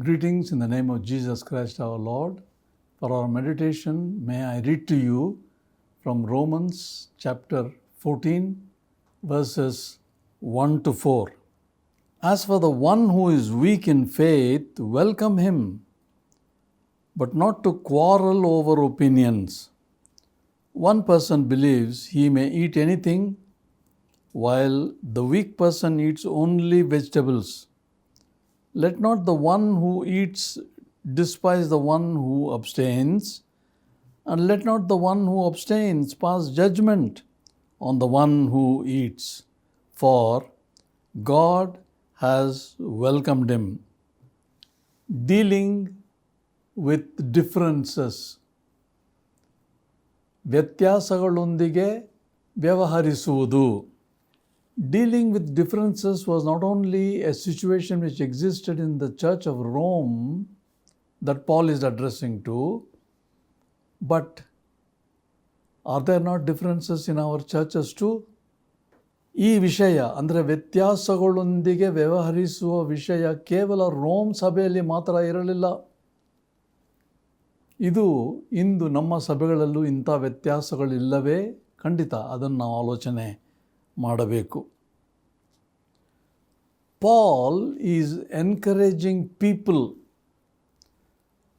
Greetings in the name of Jesus Christ our Lord. For our meditation, may I read to you from Romans chapter 14, verses 1 to 4. As for the one who is weak in faith, welcome him, but not to quarrel over opinions. One person believes he may eat anything, while the weak person eats only vegetables. Let not the one who eats despise the one who abstains, and let not the one who abstains pass judgment on the one who eats, for God has welcomed him. Dealing with differences. ವ್ಯತ್ಯಾಸಗಳೊಂದಿಗೆ ವ್ಯವಹರಿಸುವುದು. Dealing with differences was not only a situation which existed in the Church of Rome that Paul is addressing to, but are there not differences in our churches too? ಈ ವಿಷಯ ಅಂದರೆ ವ್ಯತ್ಯಾಸಗಳೊಂದಿಗೆ ವ್ಯವಹರಿಸುವ ವಿಷಯ ಕೇವಲ Rome ಸಭೆಯಲ್ಲಿ ಮಾತ್ರ ಇರಲಿಲ್ಲ. ಇದು ಇಂದು ನಮ್ಮ ಸಭೆಗಳಲ್ಲೂ ಇಂಥ ವ್ಯತ್ಯಾಸಗಳಿಲ್ಲವೇ? ಖಂಡಿತ ಅದನ್ನು ನಾವು ಆಲೋಚನೆ ಮಾಡಬೇಕು. Paul is encouraging people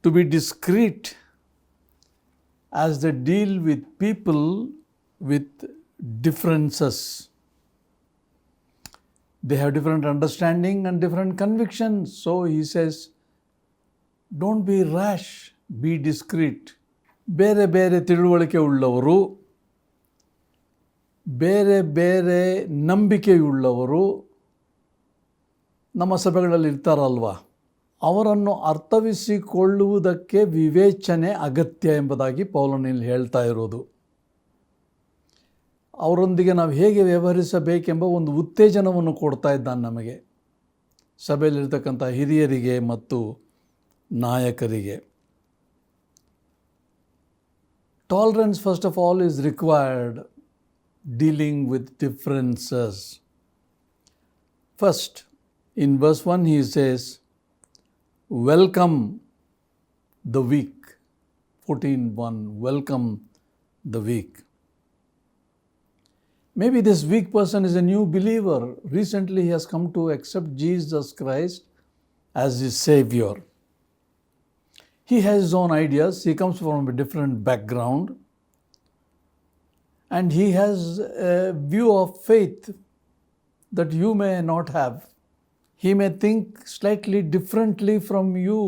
to be discreet as they deal with people with differences. They have different understanding and different convictions. So he says, don't be rash, be discreet. ಬೇರೆ ಬೇರೆ ತಿಳುವಳಿಕೆ ಉಳ್ಳವರು, ಬೇರೆ ಬೇರೆ ನಂಬಿಕೆಯುಳ್ಳವರು ನಮ್ಮ ಸಭೆಗಳಲ್ಲಿ ಇರ್ತಾರಲ್ವ, ಅವರನ್ನು ಅರ್ಥವಿಸಿಕೊಳ್ಳುವುದಕ್ಕೆ ವಿವೇಚನೆ ಅಗತ್ಯ ಎಂಬುದಾಗಿ ಪೌಲನಲ್ಲಿ ಹೇಳ್ತಾ ಇರೋದು. ಅವರೊಂದಿಗೆ ನಾವು ಹೇಗೆ ವ್ಯವಹರಿಸಬೇಕೆಂಬ ಒಂದು ಉತ್ತೇಜನವನ್ನು ಕೊಡ್ತಾ ಇದ್ದಾನೆ ನಮಗೆ, ಸಭೆಯಲ್ಲಿರ್ತಕ್ಕಂಥ ಹಿರಿಯರಿಗೆ ಮತ್ತು ನಾಯಕರಿಗೆ. Tolerance, first of all, is required dealing with differences. First, in verse 1 he says, welcome the weak. 14:1, welcome the weak. Maybe this weak person is a new believer. Recently he has come to accept Jesus Christ as his Savior. He has his own ideas. He comes from a different background. And he has a view of faith that you may not have. He may think slightly differently from you.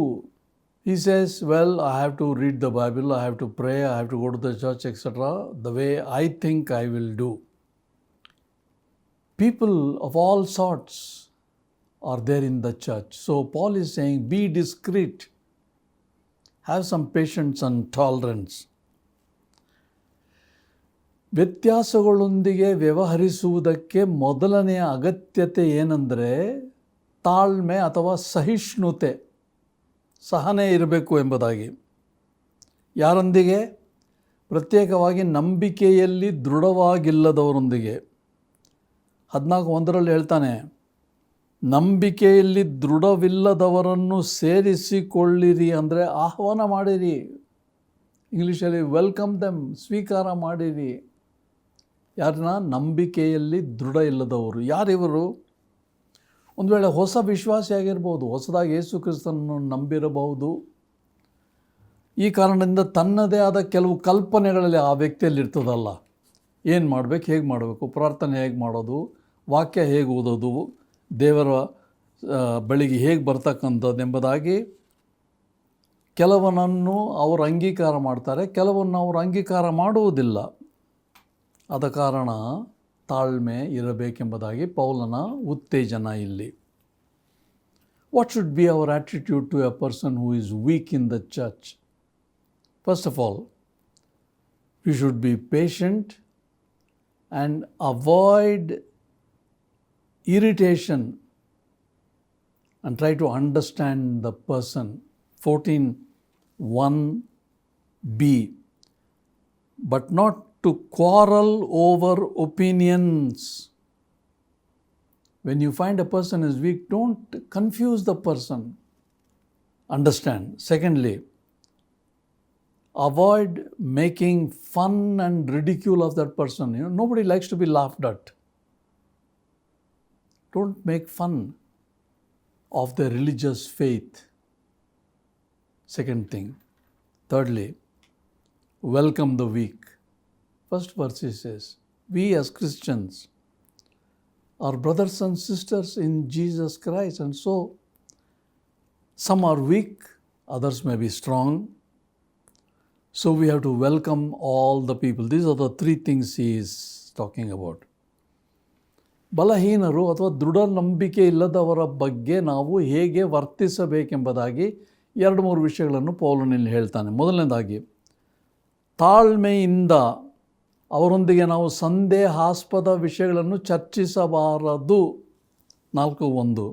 He says, well, I have to read the Bible, I have to pray, I have to go to the church, etc. the way I think I will do. People of all sorts are there in the church. So Paul is saying, be discreet. Have some patience and tolerance. ವ್ಯತ್ಯಾಸಗಳೊಂದಿಗೆ ವ್ಯವಹರಿಸುವುದಕ್ಕೆ ಮೊದಲನೆಯ ಅಗತ್ಯತೆ ಏನಂದರೆ ತಾಳ್ಮೆ ಅಥವಾ ಸಹಿಷ್ಣುತೆ, ಸಹನೆ ಇರಬೇಕು ಎಂಬುದಾಗಿ. ಯಾರೊಂದಿಗೆ? ಪ್ರತ್ಯೇಕವಾಗಿ ನಂಬಿಕೆಯಲ್ಲಿ ದೃಢವಾಗಿಲ್ಲದವರೊಂದಿಗೆ. 14:1 ಹೇಳ್ತಾನೆ, ನಂಬಿಕೆಯಲ್ಲಿ ದೃಢವಿಲ್ಲದವರನ್ನು ಸೇರಿಸಿಕೊಳ್ಳಿರಿ, ಅಂದರೆ ಆಹ್ವಾನ ಮಾಡಿರಿ. ಇಂಗ್ಲೀಷಲ್ಲಿ ವೆಲ್ಕಮ್ ದೆಮ್, ಸ್ವೀಕಾರ ಮಾಡಿರಿ. ಯಾರನ್ನ? ನಂಬಿಕೆಯಲ್ಲಿ ದೃಢ ಇಲ್ಲದವರು. ಯಾರಿವರು? ಒಂದು ವೇಳೆ ಹೊಸ ವಿಶ್ವಾಸಿಯಾಗಿರ್ಬೋದು, ಹೊಸದಾಗಿ ಯೇಸು ಕ್ರಿಸ್ತನನ್ನು ನಂಬಿರಬಹುದು. ಈ ಕಾರಣದಿಂದ ತನ್ನದೇ ಆದ ಕೆಲವು ಕಲ್ಪನೆಗಳಲ್ಲಿ ಆ ವ್ಯಕ್ತಿಯಲ್ಲಿ ಇರ್ತದಲ್ಲ, ಏನು ಮಾಡಬೇಕು, ಹೇಗೆ ಮಾಡಬೇಕು, ಪ್ರಾರ್ಥನೆ ಹೇಗೆ ಮಾಡೋದು, ವಾಕ್ಯ ಹೇಗೆ ಓದೋದು, ದೇವರ ಬಳಿಗೆ ಹೇಗೆ ಬರ್ತಕ್ಕಂಥದ್ದು ಎಂಬುದಾಗಿ ಕೆಲವನನ್ನು ಅವರು ಅಂಗೀಕಾರ ಮಾಡ್ತಾರೆ, ಕೆಲವನ್ನು ಅವರು ಅಂಗೀಕಾರ ಮಾಡುವುದಿಲ್ಲ. ಆದ ಕಾರಣ ತಾಳ್ಮೆ ಇರಬೇಕೆಂಬುದಾಗಿ ಪೌಲನ ಉತ್ತೇಜನ ಇಲ್ಲಿ. What should be our attitude to a person who is weak in the church? First of all, we should be patient and avoid irritation and try to understand the person. 14:1b, but not to quarrel over opinions. When you find a person is weak, don't confuse the person. understand. Secondly, avoid making fun and ridicule of that person. Nobody likes to be laughed at. Don't make fun of their religious faith. Second thing. Thirdly, welcome the weak. First verse says, we as Christians are brothers and sisters in Jesus Christ, and so some are weak, others may be strong. So we have to welcome all the people. These are the three things he is talking about. ಬಲಹೀನರು ಅಥವಾ ದೃಢ ನಂಬಿಕೆ ಇಲ್ಲದವರ ಬಗ್ಗೆ ನಾವು ಹೇಗೆ ವರ್ತಿಸಬೇಕೆಂಬುದಾಗಿ 2-3 ವಿಷಯಗಳನ್ನು ಪೌಲನಲ್ಲಿ ಹೇಳ್ತಾನೆ. ಮೊದಲನೇದಾಗಿ, ತಾಳ್ಮೆಯಿಂದ ಅವರೊಂದಿಗೆ ನಾವು ಸಂದೇಹಾಸ್ಪದ ವಿಷಯಗಳನ್ನು ಚರ್ಚಿಸಬಾರದು. 4:1.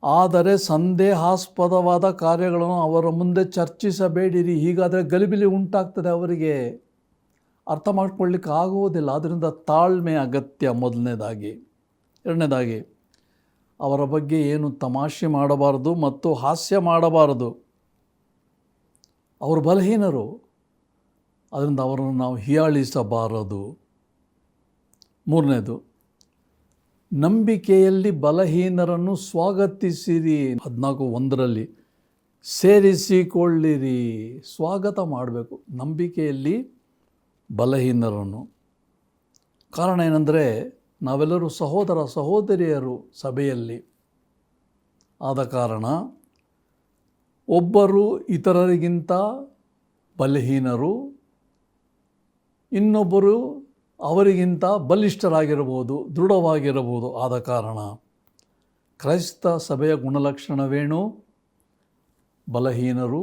ಆದರೆ ಸಂದೇಹಾಸ್ಪದವಾದ ಕಾರ್ಯಗಳನ್ನು ಅವರ ಮುಂದೆ ಚರ್ಚಿಸಬೇಡಿರಿ, ಹೀಗಾದರೆ ಗಲಿಬಿಲಿ ಉಂಟಾಗ್ತದೆ, ಅವರಿಗೆ ಅರ್ಥ ಮಾಡ್ಕೊಳ್ಳಿಕ್ಕೆ ಆಗುವುದಿಲ್ಲ. ಆದ್ದರಿಂದ ತಾಳ್ಮೆ ಅಗತ್ಯ ಮೊದಲನೇದಾಗಿ. ಎರಡನೇದಾಗಿ, ಅವರ ಬಗ್ಗೆ ಏನು ತಮಾಷೆ ಮಾಡಬಾರದು ಮತ್ತು ಹಾಸ್ಯ ಮಾಡಬಾರದು. ಅವರು ಬಲಹೀನರು, ಅದರಿಂದ ಅವರನ್ನು ನಾವು ಹೀಯಾಳಿಸಬಾರದು. ಮೂರನೇದು, ನಂಬಿಕೆಯಲ್ಲಿ ಬಲಹೀನರನ್ನು ಸ್ವಾಗತಿಸಿರಿ. 14:1 ಸೇರಿಸಿಕೊಳ್ಳಿರಿ. ಸ್ವಾಗತ ಮಾಡಬೇಕು ನಂಬಿಕೆಯಲ್ಲಿ ಬಲಹೀನರನ್ನು. ಕಾರಣ ಏನಂದರೆ, ನಾವೆಲ್ಲರೂ ಸಹೋದರ ಸಹೋದರಿಯರು ಸಭೆಯಲ್ಲಿ. ಆದ ಕಾರಣ ಒಬ್ಬರು ಇತರರಿಗಿಂತ ಬಲಹೀನರು, ಇನ್ನೊಬ್ಬರು ಅವರಿಗಿಂತ ಬಲಿಷ್ಠರಾಗಿರಬಹುದು, ದೃಢವಾಗಿರಬಹುದು. ಆದ ಕಾರಣ ಕ್ರೈಸ್ತ ಸಭೆಯ ಗುಣಲಕ್ಷಣವೇನು? ಬಲಹೀನರು,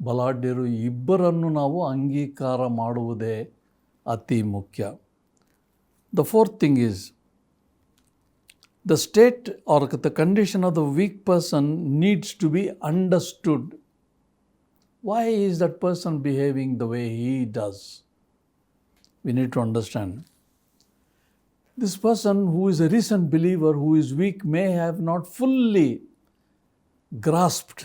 ಬಲಾಢ್ಯರು ಇಬ್ಬರನ್ನು ನಾವು ಅಂಗೀಕಾರ ಮಾಡುವುದೇ ಅತಿ ಮುಖ್ಯ. The fourth thing is, the state or the condition of the weak person needs to be understood. Why is that person behaving the way he does? We need to understand. This person who is a recent believer, who is weak, may have not fully grasped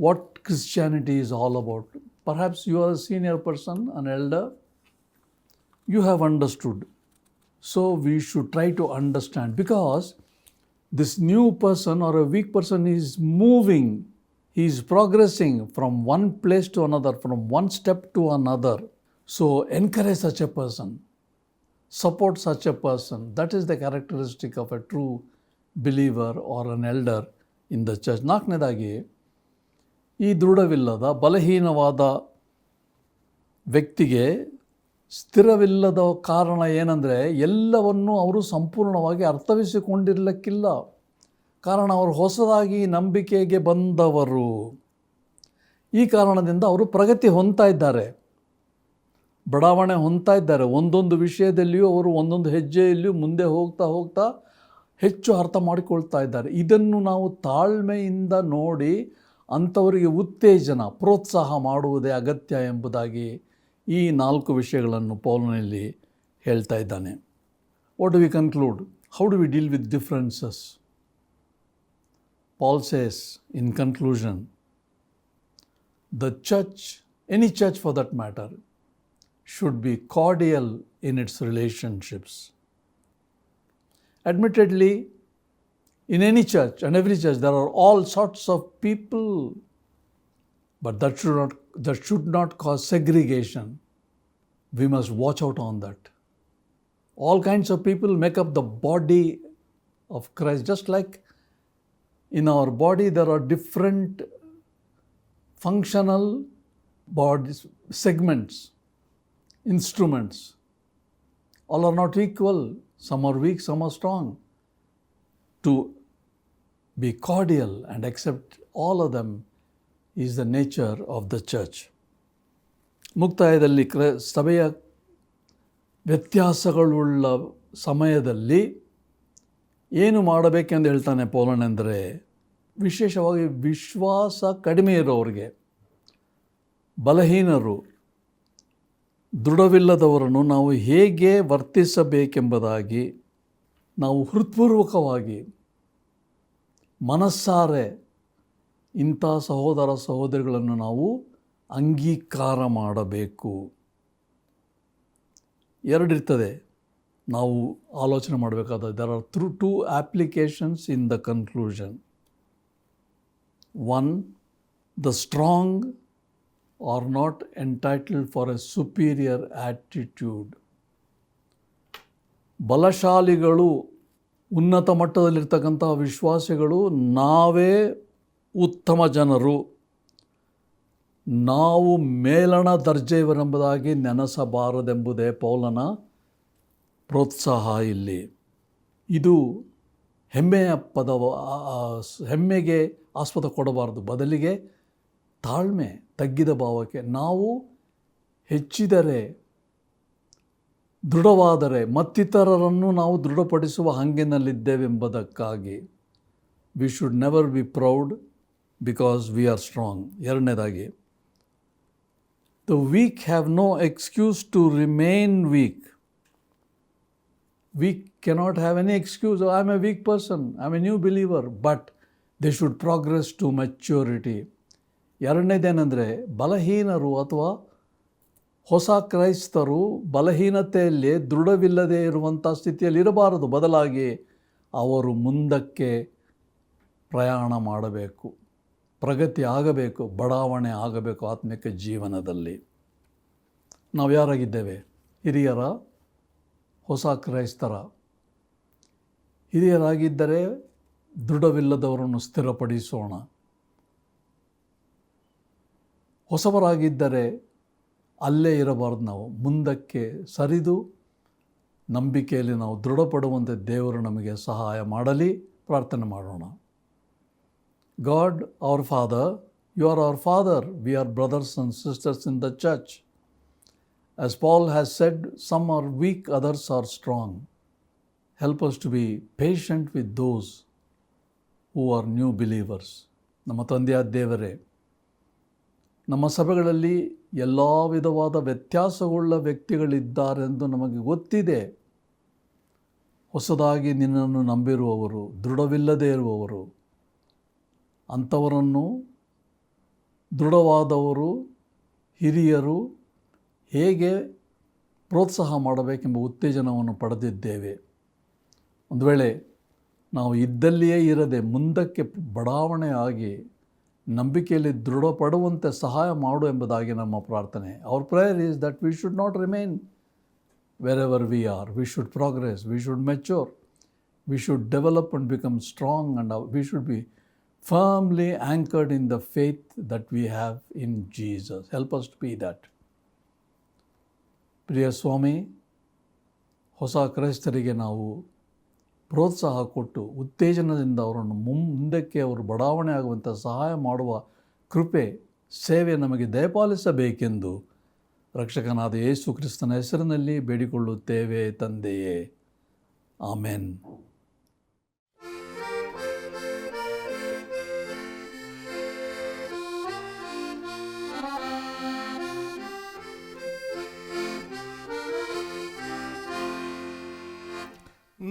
what Christianity is all about. Perhaps you are a senior person, an elder, you have understood. So we should try to understand, because this new person or a weak person is moving, he is progressing from one place to another, from one step to another. So encourage such a person, support such a person. That is the characteristic of a true believer or an elder in the church. 4ನೇದಾಗಿ, ಈ ದೃಢವಿಲ್ಲದ ಬಲಹೀನವಾದ ವ್ಯಕ್ತಿಗೆ ಸ್ಥಿರವಿಲ್ಲದ ಕಾರಣ ಏನಂದರೆ, ಎಲ್ಲವನ್ನು ಅವರು ಸಂಪೂರ್ಣವಾಗಿ ಅರ್ಥವಿಸಿಕೊಂಡಿರಲಿಕ್ಕಿಲ್ಲ. ಕಾರಣ ಅವರು ಹೊಸದಾಗಿ ನಂಬಿಕೆಗೆ ಬಂದವರು. ಈ ಕಾರಣದಿಂದ ಅವರು ಪ್ರಗತಿ ಹೊಂದ್ತಾ ಇದ್ದಾರೆ, ಬಡಾವಣೆ ಹೊಂದ್ತಾ ಇದ್ದಾರೆ. ಒಂದೊಂದು ವಿಷಯದಲ್ಲಿಯೂ ಅವರು ಒಂದೊಂದು ಹೆಜ್ಜೆಯಲ್ಲಿಯೂ ಮುಂದೆ ಹೋಗ್ತಾ ಹೋಗ್ತಾ ಹೆಚ್ಚು ಅರ್ಥ ಮಾಡಿಕೊಳ್ತಾ ಇದ್ದಾರೆ. ಇದನ್ನು ನಾವು ತಾಳ್ಮೆಯಿಂದ ನೋಡಿ ಅಂಥವರಿಗೆ ಉತ್ತೇಜನ, ಪ್ರೋತ್ಸಾಹ ಮಾಡುವುದೇ ಅಗತ್ಯ ಎಂಬುದಾಗಿ ಈ 4 ವಿಷಯಗಳನ್ನು ಪೌಲನಲ್ಲಿ ಹೇಳ್ತಾ ಇದ್ದಾನೆ. What do we conclude? How do we deal with differences? Paul says in conclusion, the church, any church for that matter, should be cordial in its relationships. Admittedly, in any church and every church, there are all sorts of people, but that should not cause segregation. We must watch out on that. All kinds of people make up the body of Christ. Just like in our body there are different functional bodies, segments, instruments. All are not equal. Some are weak, some are strong. To be cordial and accept all of them is the nature of the church. ಮುಕ್ತಾಯದಲ್ಲಿ ಸಭೆಯ ವ್ಯತ್ಯಾಸಗಳುಳ್ಳ ಸಮಯದಲ್ಲಿ ಏನು ಮಾಡಬೇಕೆಂದು ಹೇಳ್ತಾನೆ ಪೌಲನೆಂದರೆ, ವಿಶೇಷವಾಗಿ ವಿಶ್ವಾಸ ಕಡಿಮೆ ಇರೋರಿಗೆ, ಬಲಹೀನರು, ದೃಢವಿಲ್ಲದವರನ್ನು ನಾವು ಹೇಗೆ ವರ್ತಿಸಬೇಕೆಂಬುದಾಗಿ ನಾವು ಹೃತ್ಪೂರ್ವಕವಾಗಿ ಮನಸ್ಸಾರೆ ಇಂಥ ಸಹೋದರ ಸಹೋದರಿಗಳನ್ನು ನಾವು ಅಂಗೀಕಾರ ಮಾಡಬೇಕು. ಎರಡಿರ್ತದೆ ನಾವು ಆಲೋಚನೆ ಮಾಡಬೇಕಾದ. There are two applications in the conclusion. One, the strong are not entitled for a superior attitude. ಬಲಶಾಲಿಗಳು, ಉನ್ನತ ಮಟ್ಟದಲ್ಲಿರ್ತಕ್ಕಂಥ ವಿಶ್ವಾಸಿಗಳು ನಾವೇ ಉತ್ತಮ ಜನರು, ನಾವು ಮೇಲಣ ದರ್ಜೆಯವರೆಂಬುದಾಗಿ ನೆನೆಸಬಾರದೆಂಬುದೇ ಪೌಲನ ಪ್ರೋತ್ಸಾಹ ಇಲ್ಲಿ. ಇದು ಹೆಮ್ಮೆಯ ಹೆಮ್ಮೆಗೆ ಆಸ್ಪದ ಕೊಡಬಾರದು, ಬದಲಿಗೆ ತಾಳ್ಮೆ, ತಗ್ಗಿದ ಭಾವಕ್ಕೆ. ನಾವು ಹೆಚ್ಚಿದರೆ, ದೃಢವಾದರೆ ಮತ್ತಿತರರನ್ನು ನಾವು ದೃಢಪಡಿಸುವ ಹಂಗಿನಲ್ಲಿದ್ದೇವೆಂಬುದಕ್ಕಾಗಿ. We should never be proud because we are strong. ಎರಡನೇದಾಗಿ, the weak have no excuse to remain weak. Weak cannot have any excuse. I am a weak person, I am a new believer, but they should progress to maturity. ಎರಡನೇದೇನೆಂದರೆ, ಬಲಹೀನರು ಅಥವಾ ಹೊಸ ಕ್ರೈಸ್ತರು ಬಲಹೀನತೆಯಲ್ಲಿ ದೃಢವಿಲ್ಲದೆ ಇರುವಂಥ ಸ್ಥಿತಿಯಲ್ಲಿ ಇರಬಾರದು. ಬದಲಾಗಿ ಅವರು ಮುಂದಕ್ಕೆ ಪ್ರಯಾಣ ಮಾಡಬೇಕು, ಪ್ರಗತಿ ಆಗಬೇಕು, ಬಡಾವಣೆ ಆಗಬೇಕು ಆತ್ಮಿಕ ಜೀವನದಲ್ಲಿ. ನಾವು ಯಾರಾಗಿದ್ದೇವೆ? ಹಿರಿಯರ, ಹೊಸ ಕ್ರೈಸ್ತರ? ಹಿರಿಯರಾಗಿದ್ದರೆ ದೃಢವಿಲ್ಲದವರನ್ನು ಸ್ಥಿರಪಡಿಸೋಣ. ಹೊಸವರಾಗಿದ್ದರೆ ಅಲ್ಲೇ ಇರಬಾರ್ದು. ನಾವು ಮುಂದಕ್ಕೆ ಸರಿದು ನಂಬಿಕೆಯಲ್ಲಿ ನಾವು ದೃಢಪಡುವಂತೆ ದೇವರು ನಮಗೆ ಸಹಾಯ ಮಾಡಲಿ. ಪ್ರಾರ್ಥನೆ ಮಾಡೋಣ. God our father, you are our father. We are brothers and sisters in the church. As Paul has said, some are weak, others are strong. Help us to be patient with those who are new believers. ನಮ್ಮ ತಂದೆಯಾದ ದೇವರೇ, ನಮ್ಮ ಸಭೆಗಳಲ್ಲಿ ಎಲ್ಲ ವಿಧವಾದ ವ್ಯತ್ಯಾಸವುಳ್ಳ ವ್ಯಕ್ತಿಗಳಿದ್ದಾರೆಂದು ನಮಗೆ ಗೊತ್ತಿದೆ. ಹೊಸದಾಗಿ ನಿನ್ನನ್ನು ನಂಬಿರುವವರು, ದೃಢವಿಲ್ಲದೆ ಇರುವವರು, ಅಂಥವರನ್ನು ದೃಢವಾದವರು, ಹಿರಿಯರು ಹೇಗೆ ಪ್ರೋತ್ಸಾಹ ಮಾಡಬೇಕೆಂಬ ಉತ್ತೇಜನವನ್ನು ಪಡೆದಿದ್ದೇವೆ. ಒಂದು ವೇಳೆ ನಾವು ಇದ್ದಲ್ಲಿಯೇ ಇರದೆ ಮುಂದಕ್ಕೆ ಬಡಾವಣೆ ಆಗಿ ನಂಬಿಕೆಯಲ್ಲಿ ದೃಢಪಡುವಂತೆ ಸಹಾಯ ಮಾಡು ಎಂಬುದಾಗಿ ನಮ್ಮ ಪ್ರಾರ್ಥನೆ. Our prayer is that we should not remain wherever we are. We should progress, we should mature, we should develop and become strong, and we should be firmly anchored in the faith that we have in Jesus. Help us to be that. ಪ್ರಿಯ ಸ್ವಾಮಿ, ಹೊಸ ಕ್ರೈಸ್ತರಿಗೆ ನಾವು ಪ್ರೋತ್ಸಾಹ ಕೊಟ್ಟು ಉತ್ತೇಜನದಿಂದ ಅವರನ್ನು ಮುಂದಕ್ಕೆ ಅವರು ಬಡಾವಣೆ ಆಗುವಂಥ ಸಹಾಯ ಮಾಡುವ ಕೃಪೆ, ಸೇವೆ ನಮಗೆ ದಯಪಾಲಿಸಬೇಕೆಂದು ರಕ್ಷಕನಾದ ಯೇಸು ಕ್ರಿಸ್ತನ ಹೆಸರಿನಲ್ಲಿ ಬೇಡಿಕೊಳ್ಳುತ್ತೇವೆ ತಂದೆಯೇ. ಆಮೆನ್.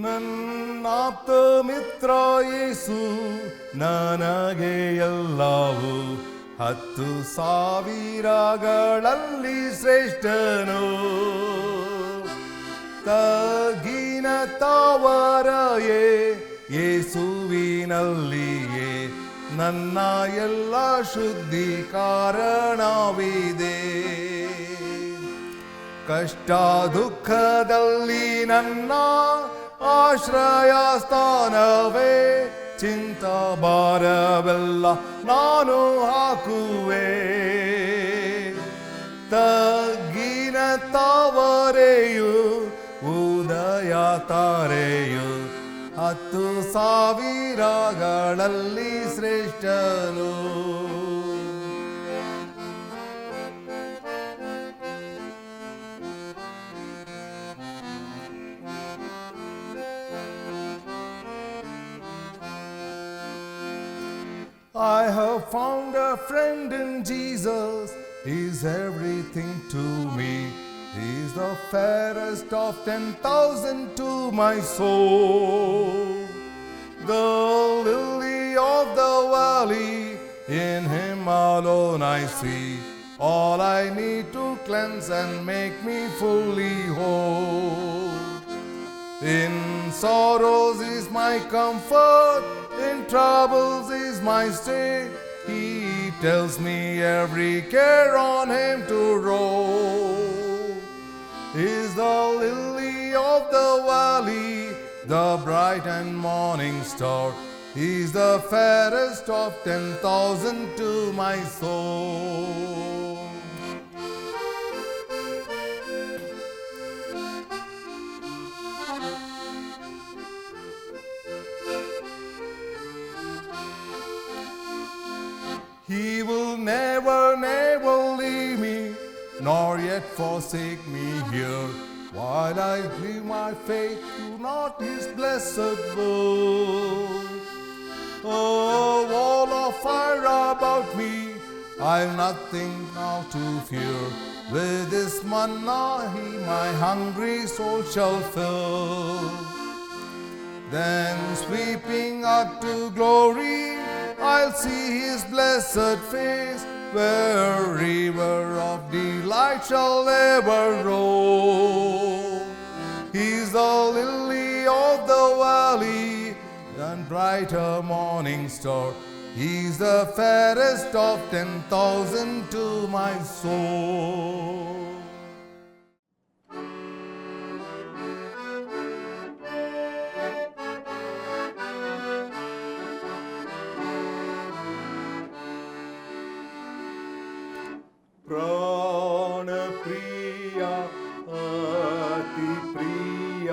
ನನ್ನಾಪ್ತ ಮಿತ್ರ ಯೇಸು ನನಗೆ ಎಲ್ಲವೂ, 10,000ಗಳಲ್ಲಿ ಶ್ರೇಷ್ಠನು. ತಗ್ಗಿನ ತಾವರೆಯೇ ಯೇಸುವಿನಲ್ಲಿಯೇ ನನ್ನ ಎಲ್ಲ ಶುದ್ಧಿ ಕಾರಣವಿದೆ. ಕಷ್ಟ ದುಃಖದಲ್ಲಿ ನನ್ನ ಆಶ್ರಯ ಸ್ಥಾನವೇ, ಚಿಂತ ಭಾರವೆಲ್ಲ ನಾನು ಹಾಕುವೆ. ತಗ್ಗಿನ ತಾವರೆಯು ಉದಯ ತಾರೆಯು 10,000ಗಳಲ್ಲಿ ಶ್ರೇಷ್ಠನು. I have found a friend in Jesus, He is everything to me. He is the fairest of 10,000 to my soul. The lily of the valley, In Him alone I see all I need to cleanse and make me fully whole. In sorrows is my comfort, in troubles is my stay. He tells me every care on Him to roll. Is the lily of the valley, the bright and morning star. He's the fairest of 10,000 to my soul. He will never, never leave me, nor yet forsake me here, while I live my faith to not His blessed word. Oh, wall of fire about me, I've nothing now to fear. With His manna He my hungry soul shall fill. Then sweeping up to glory, I'll see His blessed face, where river of delight shall ever roll. He's the lily of the valley and brighter morning star. He's the fairest of 10,000 to my soul. ಪ್ರಾಣಪ್ರಿಯ ಅತಿ ಪ್ರಿಯ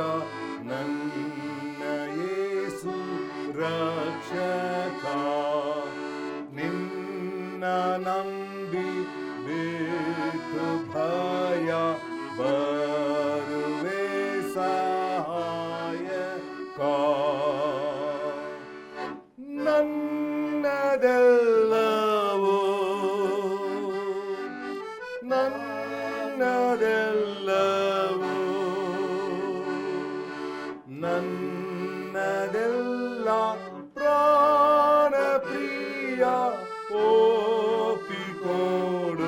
ನನ್ನ ಯೇಸು ರಕ್ಷಕ, ನಿನ್ನ ನಂಬಿ ಬಿಟ್ಟು ಭಯ ಬರುವೆ ಸಹಾಯಕ. ನನ್ನದೆಲ್ಲವೂ ನನ್ನದೆಲ್ಲವೂ ನನ್ನದೆಲ್ಲ ಪ್ರಾಣ ಪ್ರಿಯ ಒಪ್ಪಿಕೊಡುವೆ.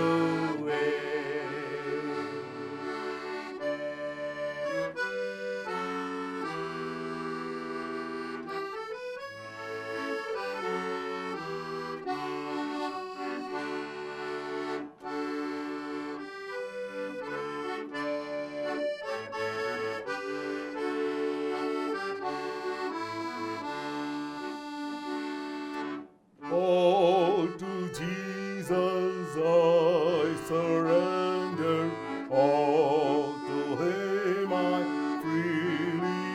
Oh, to Jesus I surrender, all to Him I freely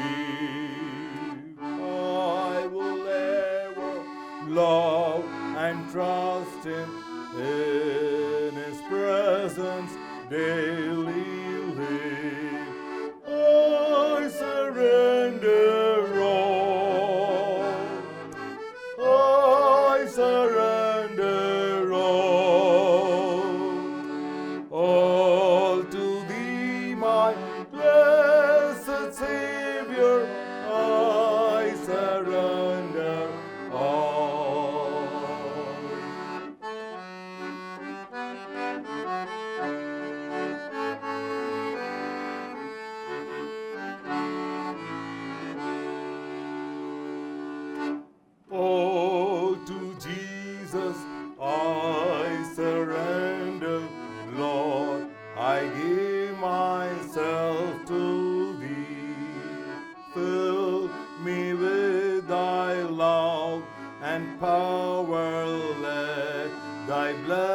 give. I will ever love and trust Him, in His presence daily live. I surrender all, I surrender all to Thee, my blessed Savior. I surrender all. Oh, to Jesus I surrender, Lord, I give myself to Thee. Fill me with Thy love and power, let Thy blood